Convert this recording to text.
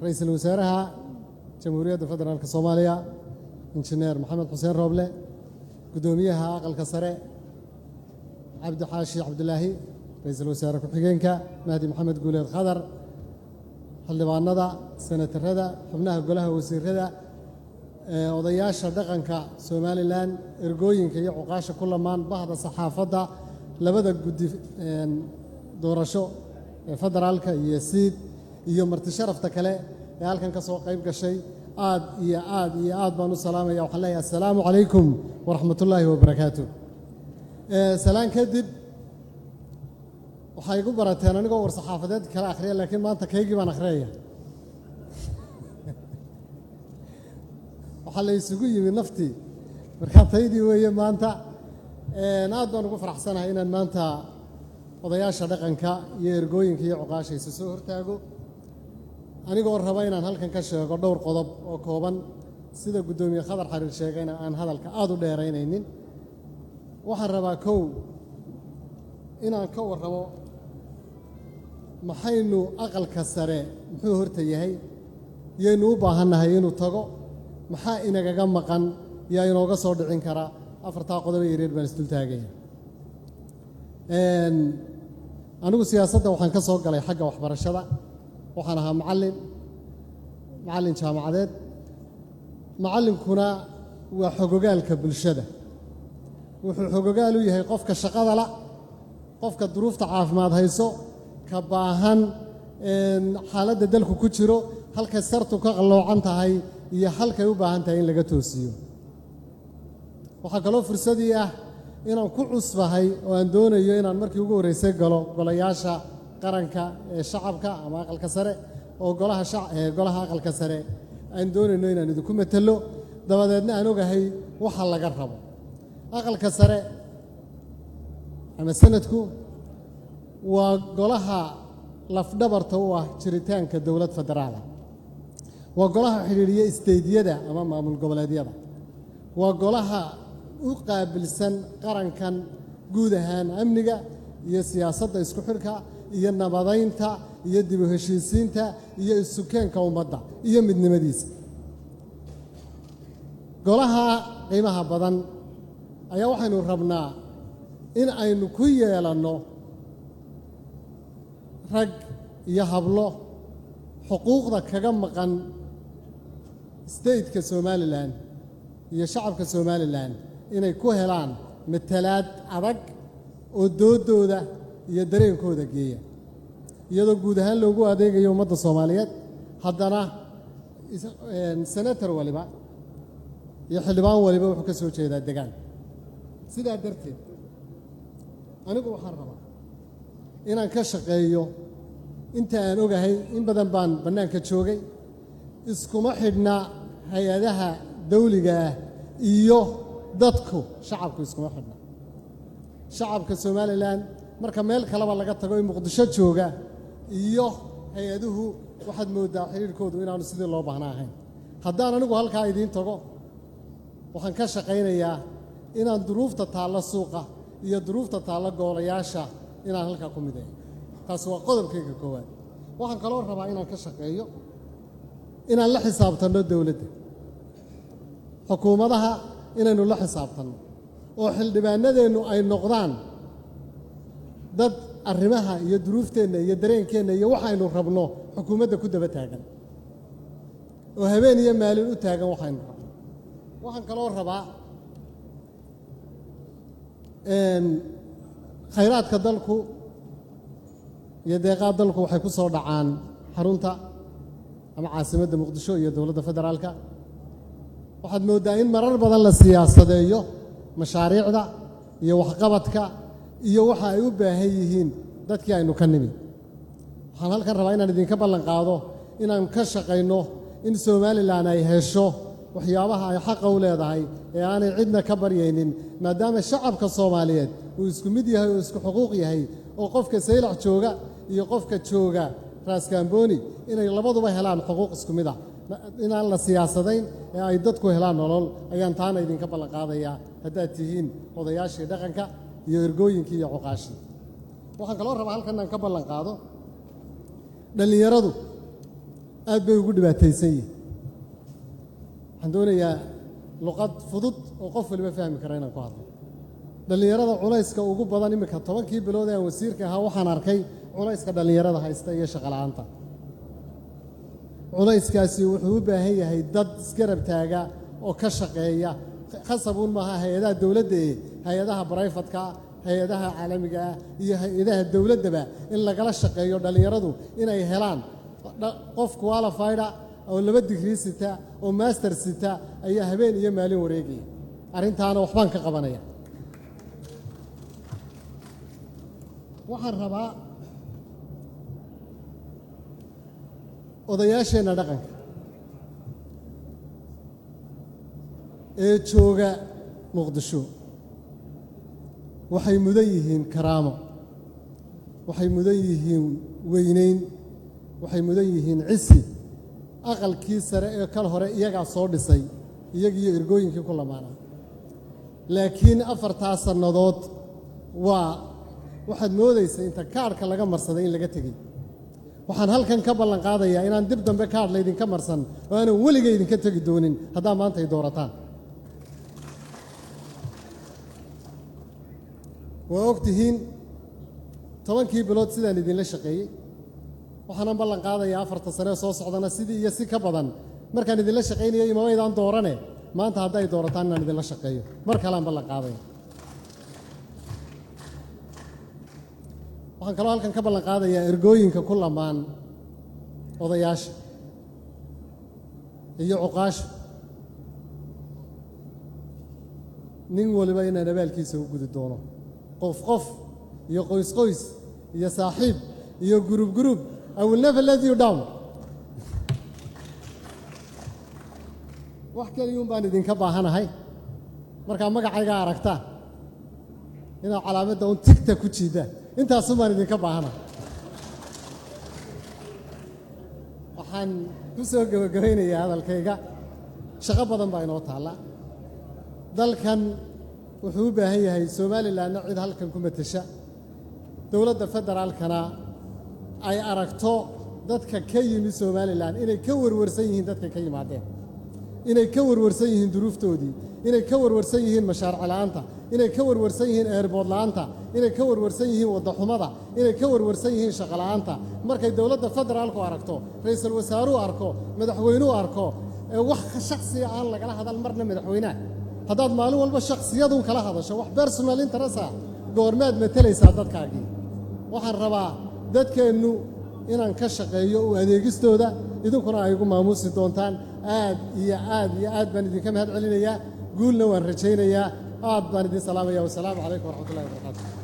رئيس الوزراء جمهورية فدرالك الصومالية إنجنير محمد حسين روبلة قدوميها أقل كسرة عبد حاشي عبد الله رئيس الوزراء كحجينك مهدي محمد قولي الخضر حلبان نضع سنة الردى حبناها قولها وزير ردى odayaasha dhaqanka Soomaaliland ergooyinka iyo cuqaasha kulamaan bahda saxaafadda labada guddi doorasho ee federaalka iyo siid iyo marti sharafta kale ee halkan ka soo qayb gashay aad baan u salaamaya waxaan leeyahay assalaamu calaykum wa rahmatullaahi wa barakaatuh salaan kadib waxay igu barateen anigoo war saxaafadeed kala akhriya laakiin maanta kaygii baan akhriyaya waxaa la isugu yimi naftii markaataydii weeye maanta aad baan ugu faraxsanahay inaan maanta odayaasha dhaqanka iyo ergooyinka iyo cuqaasha isu soo hortaago anigoo raba inaan halkan ka sheego dhowr qodob oo kooban sida guddoomiye khadar xariir sheegayna aan hadalka aad u dheeraynaynin waxaan rabaa kow inaan ka warramo maxaynu aqalka sare muxuu horta yahay yaynu u baahannahay inuu tago maxaa inagaga maqan yaa inooga soo dhicin kara afartaa qodob ee yaryar baan isdul taagaya anigu siyaasadda waxaan ka soo galay xagga waxbarashada waxaan ahaa macallin jaamacadeed macallinkuna waa xogogaalka bulshada wuxuu xogogaal u yahay qofka shaqada la qofka duruufta caafimaad hayso ka baahan xaaladda dalku ku jiro halkay sartu ka qalloocan tahay iyo halkay u baahan tahay in laga toosiyo waxaa kaloo fursadii ah inaan ku cusbahay oo aan doonayo inaan markii ugu horreysay galo golayaasha qaranka ee shacabka ama aqalka sare oo golaha aqalka sare aan doonayno inaan idinku matalo dabadeedna aan ogahay waxa laga rabo aqalka sare ama sanadku waa golaha lafdhabarta u ah jiritaanka dowlad federaal waa golaha xidhiidhiya isteediyada ama maamul goboleedyada waa golaha u qaabilsan qarankan guud ahaan amniga iyo siyaasadda isku xidhka iyo nabadaynta iyo dib u heshiisiinta iyo isukeenka ummadda iyo midnimadiisa golaha qiimaha badan ayaa waxaynu rabnaa in aynu ku yeelanno rag iyo hablo xuquuqda kaga maqan stateka Somaliland iyo shacabka Somaliland inay ku helaan matalaad adag oo doodooda iyo dareenkooda geeya iyadoo guud ahaan loogu adeegayo ummadda Soomaaliyeed haddana senator waliba iyo xildhibaan waliba wuxuu ka soo jeedaa deegaan sidaa darteed anigu waxaan rabaa inaan ka shaqeeyo inta aan ogahay in badan baan bannaanka joogay iskuma xidhna hay-adaha dawliga ah iyo dadku shacabku iskuma xidhna shacabka Somaliland marka meel kaleba laga tago in Muqdisho jooga iyo hay-aduhu waxaad moodaa xiriirkoodu inaanu sidii loo baahnaa ahayn haddaan anigu halkaa idiin tago waxaan ka shaqaynayaa inaan duruufta taalla suuqa iyo duruufta taalla goolayaasha inaan halkaa ku mideeyo taas waa qodobkayga koowaad waxaan kaloo rabaa inaan ka shaqeeyo inaan la xisaabtanno dowladda xukuumadaha inaynu la xisaabtanno oo xildhibaanadeennu ay noqdaan dad arrimaha iyo duruufteenna iyo dareenkeenna iyo waxaynu rabno xukuumadda ku daba taagan oo habeen iyo maalin u taagan waxaynu rabno waxaan kaloo rabaa khayraadka dalku iyo deeqaad dalku waxay ku soo dhacaan xarunta ama caasimadda Muqdisho iyo dowladda federaalka waxaad moodaa in marar badan la siyaasadeeyo mashaariicda iyo waxqabadka iyo waxa ay u baahan yihiin dadkii aynu ka nimi waxaan halkan rabaa inaan idinka ballan qaado inaan ka shaqayno in Somaliland ay hesho waxyaabaha ay xaq u leedahay ee aanay cidna ka baryaynin maadaama shacabka Soomaaliyeed uu isku mid yahay oo isku xuquuq yahay oo qofka saylac jooga iyo qofka jooga Ras Kamboni inay labaduba helaan xuquuq isku mid ah inaan la siyaasadayn ee ay dadku helaan nolol ayaan taana idinka ballan qaadayaa haddaad tihiin odayaashii dhaqanka iyo ergooyinkii iyo cuqaashii waxaan kaloo rabaa halkan aan ka ballan qaado dhalinyaradu aad bay ugu dhibaataysan yihiin waxaan doonayaa luqad fudud oo qof waliba fahmi kara inaan ku hadlo dhalinyarada culayska ugu badan imika 10kii bilood ee aan wasiirka ahaa waxaan arkay culayska dhalinyarada haysta iyo shaqo la'aanta culayskaasi wuxuu u baahan yahay dad isgarab taaga oo ka shaqeeya khasabuun maaha hay'adaha dawladda ee hay'adaha barayfatka hay'adaha caalamiga ah iyo hay'adaha dawladdaba in lagala shaqeeyo dhalinyaradu inay helaan qof qualified oo 2 degree sita oo master sita ayaa habeen iyo maalin wareegaya arrintaana waxbaan ka qabanaya waxaan rabaa odayaasheena dhaqanka ee jooga muqdisho waxay mudan yihiin karaamo waxay mudan yihiin weynayn waxay mudan yihiin cisi aqalkii sare ee kal hore iyagaa soo dhisay iyagiyo ergooyinkii ku lamaanaa laakiin 4 sannadood waxaad moodaysaa inta kaadhka laga marsaday in laga tegey waxaan halkan ka ballan qaadayaa inaan dib dambe kaadh laydinka marsan oo aanan weligay idinka tegi doonin haddaa maanta ay doorataan waa ogtihiin 10kii bilood sidaan idinla shaqeeyey waxaanan ballan qaadayaa 4 sane soo socdana sidii iyo si ka badan markaan idinla shaqaynayay imamaydaan doorane maanta hadday doorataan inaan idinla shaqeeyo mar kalean ballan qaadaya waxaan kaloo halkan ka ballan qaadayaa ergooyinka ku lamaan odayaasha iyo cuqaasha nin waliba inaan abaalkiisa u gudi doono qof qof iyo qoys qoys iyo saaxiib iyo group group I will never let you down wax kaliyuun baan idinka baahanahay markaa magacayga aragtaa inaad calaamadda un tigta ku jiidaan intaasuu baan idinka baahanahay waxaan ku soo gabagabaynayaa hadalkayga shaqo badan baa inoo taalla dalkan wuxuu u baahan yahay somalilandna cid halkan ku matasha dowladda federaalkana ay aragto dadka ka yimi somaliland inay ka warwarsan yihiin dadka ka yimaadeen inay ka warwarsan yihiin duruuftoodii inay ka warwarsan yihiin mashaariic la'aanta inay ka warwarsan yihiin airport la'aanta inay ka warwarsan yihiin wadda xumada inay ka warwarsan yihiin shaqo la'aanta markay dowladda federaalku aragto ra'iisul wasaaruhu arko madaxweynuhu arko wax shakhsiga aan lagala hadal marna madaxweynaha haddaad maalin walba shakhsiyadun kala hadasho wax personal interest goormaad matalaysaa dadkaagii waxaan rabaa dadkeennu inaan ka shaqeeyo u adeegistooda idinkuna ay igu maamuusi doontaan aad iyo aad baan idinka mahad celinayaa guulna waan rajaynayaa aad baan idin salaamaya wasalaamu calaykum waraxmatullahi wabarakaatu